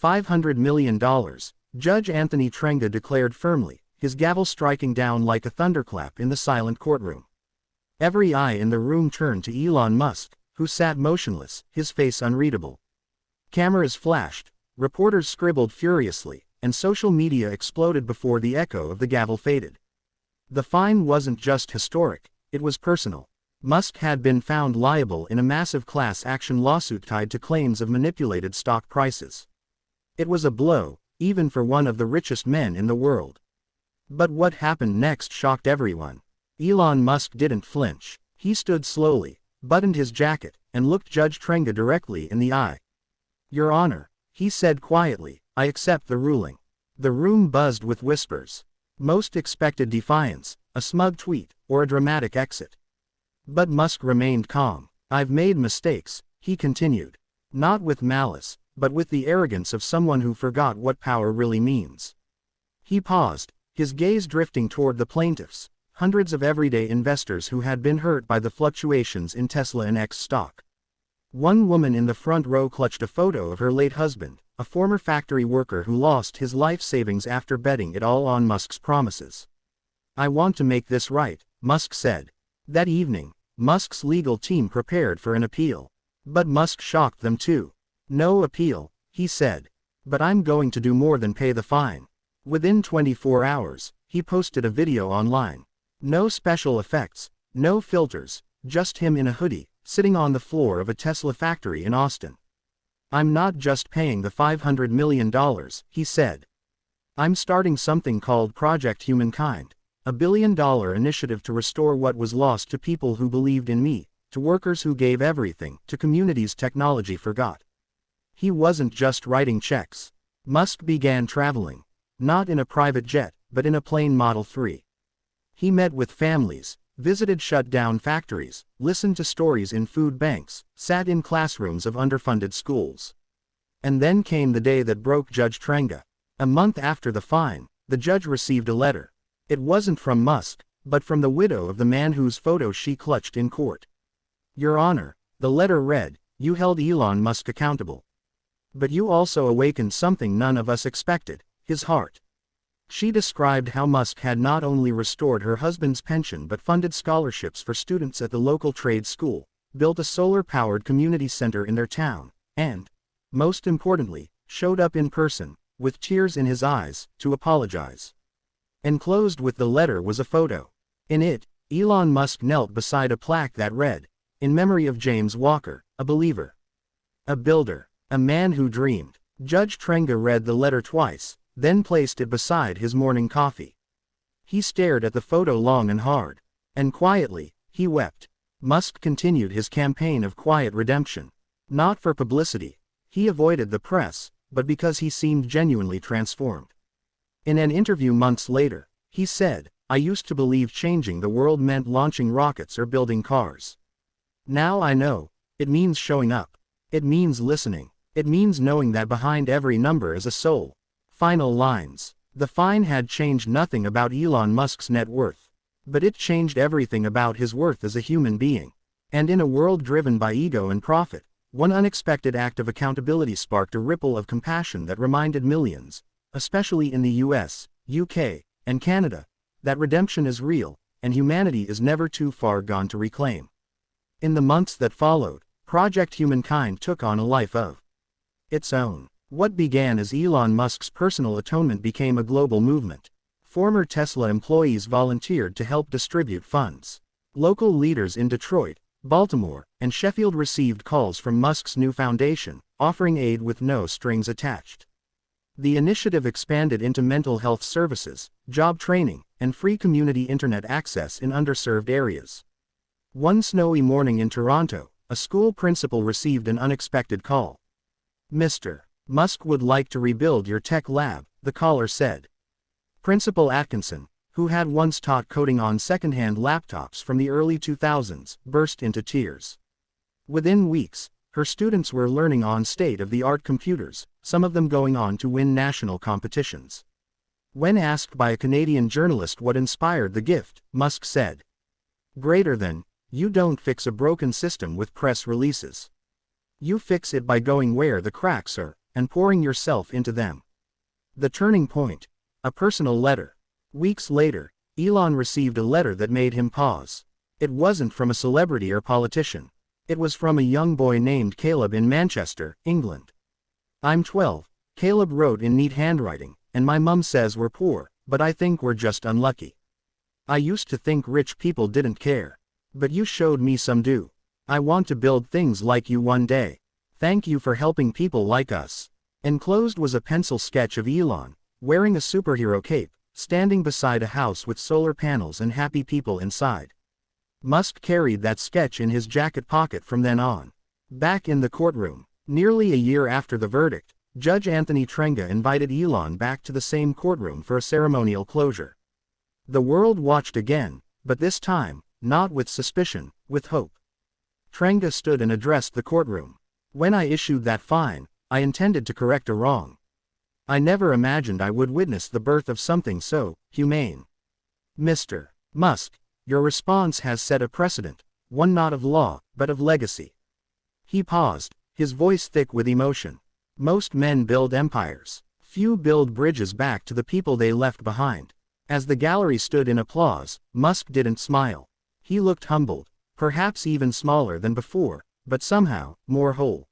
$500 million, Judge Anthony Trenga declared firmly, his gavel striking down like a thunderclap in the silent courtroom. Every eye in the room turned to Elon Musk, who sat motionless, his face unreadable. Cameras flashed, reporters scribbled furiously, and social media exploded before the echo of the gavel faded. The fine wasn't just historic, it was personal. Musk had been found liable in a massive class action lawsuit tied to claims of manipulated stock prices. It was a blow, even for one of the richest men in the world. But what happened next shocked everyone. Elon Musk didn't flinch. He stood slowly, buttoned his jacket, and looked Judge Trenga directly in the eye. "Your Honor," he said quietly, "I accept the ruling." The room buzzed with whispers. Most expected defiance, a smug tweet, or a dramatic exit. But Musk remained calm. "I've made mistakes," he continued. Not with malice, but with the arrogance of someone who forgot what power really means. He paused, his gaze drifting toward the plaintiffs, hundreds of everyday investors who had been hurt by the fluctuations in Tesla and X stock. One woman in the front row clutched a photo of her late husband, a former factory worker who lost his life savings after betting it all on Musk's promises. "I want to make this right," Musk said. That evening, Musk's legal team prepared for an appeal. But Musk shocked them too. "No appeal," he said. "But I'm going to do more than pay the fine." Within 24 hours, he posted a video online. No special effects, no filters, just him in a hoodie, sitting on the floor of a Tesla factory in Austin. "I'm not just paying the $500 million, he said. "I'm starting something called Project Humankind, a billion-dollar initiative to restore what was lost to people who believed in me, to workers who gave everything, to communities technology forgot." He wasn't just writing checks. Musk began traveling. Not in a private jet, but in a plane Model 3. He met with families, visited shut-down factories, listened to stories in food banks, sat in classrooms of underfunded schools. And then came the day that broke Judge Trenga. A month after the fine, the judge received a letter. It wasn't from Musk, but from the widow of the man whose photo she clutched in court. "Your Honor," the letter read, "you held Elon Musk accountable. But you also awakened something none of us expected, his heart." She described how Musk had not only restored her husband's pension but funded scholarships for students at the local trade school, built a solar-powered community center in their town, and, most importantly, showed up in person, with tears in his eyes, to apologize. Enclosed with the letter was a photo. In it, Elon Musk knelt beside a plaque that read, "In memory of James Walker, a believer. A builder. A man who dreamed." Judge Trenga read the letter twice, then placed it beside his morning coffee. He stared at the photo long and hard. And quietly, he wept. Musk continued his campaign of quiet redemption. Not for publicity. He avoided the press, but because he seemed genuinely transformed. In an interview months later, he said, "I used to believe changing the world meant launching rockets or building cars. Now I know. It means showing up. It means listening. It means knowing that behind every number is a soul." Final lines. The fine had changed nothing about Elon Musk's net worth. But it changed everything about his worth as a human being. And in a world driven by ego and profit, one unexpected act of accountability sparked a ripple of compassion that reminded millions, especially in the US, UK, and Canada, that redemption is real, and humanity is never too far gone to reclaim. In the months that followed, Project Humankind took on a life of its own. What began as Elon Musk's personal atonement became a global movement. Former Tesla employees volunteered to help distribute funds. Local leaders in Detroit, Baltimore, and Sheffield received calls from Musk's new foundation, offering aid with no strings attached. The initiative expanded into mental health services, job training, and free community internet access in underserved areas. One snowy morning in Toronto, a school principal received an unexpected call. "Mr. Musk would like to rebuild your tech lab," the caller said. Principal Atkinson, who had once taught coding on second-hand laptops from the early 2000s, burst into tears. Within weeks, her students were learning on state-of-the-art computers, some of them going on to win national competitions. When asked by a Canadian journalist what inspired the gift, Musk said, "Greater than, you don't fix a broken system with press releases. You fix it by going where the cracks are, and pouring yourself into them. The turning point. A personal letter. Weeks later, Elon received a letter that made him pause. It wasn't from a celebrity or politician. It was from a young boy named Caleb in Manchester, England. "I'm 12, Caleb wrote in neat handwriting, and my mum says we're poor, but I think we're just unlucky. I used to think rich people didn't care. But you showed me some do. I want to build things like you one day. Thank you for helping people like us." Enclosed was a pencil sketch of Elon, wearing a superhero cape, standing beside a house with solar panels and happy people inside. Musk carried that sketch in his jacket pocket from then on. Back in the courtroom, nearly a year after the verdict, Judge Anthony Trenga invited Elon back to the same courtroom for a ceremonial closure. The world watched again, but this time, not with suspicion, with hope. Trenga stood and addressed the courtroom. "When I issued that fine, I intended to correct a wrong. I never imagined I would witness the birth of something so humane. Mr. Musk, your response has set a precedent, one not of law, but of legacy." He paused, his voice thick with emotion. Most men build empires. Few build bridges back to the people they left behind. As the gallery stood in applause, Musk didn't smile. He looked humbled, perhaps even smaller than before, but somehow, more whole.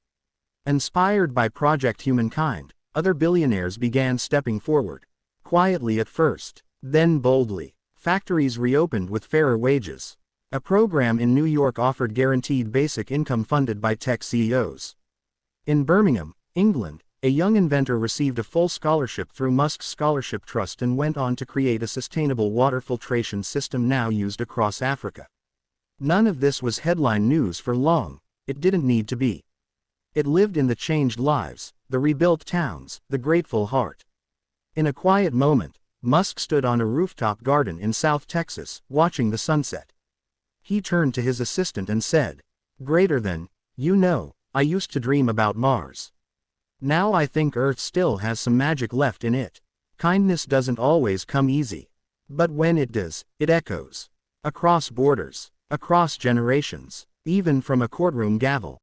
Inspired by Project Humankind, other billionaires began stepping forward. Quietly at first, then boldly. Factories reopened with fairer wages. A program in New York offered guaranteed basic income funded by tech CEOs. In Birmingham, England, a young inventor received a full scholarship through Musk's Scholarship Trust and went on to create a sustainable water filtration system now used across Africa. None of this was headline news for long. It didn't need to be. It lived in the changed lives, the rebuilt towns, the grateful heart. In a quiet moment, Musk stood on a rooftop garden in South Texas, watching the sunset. He turned to his assistant and said, "Greater than, I used to dream about Mars. Now I think Earth still has some magic left in it. Kindness doesn't always come easy. But when it does, it echoes. Across borders, across generations, even from a courtroom gavel."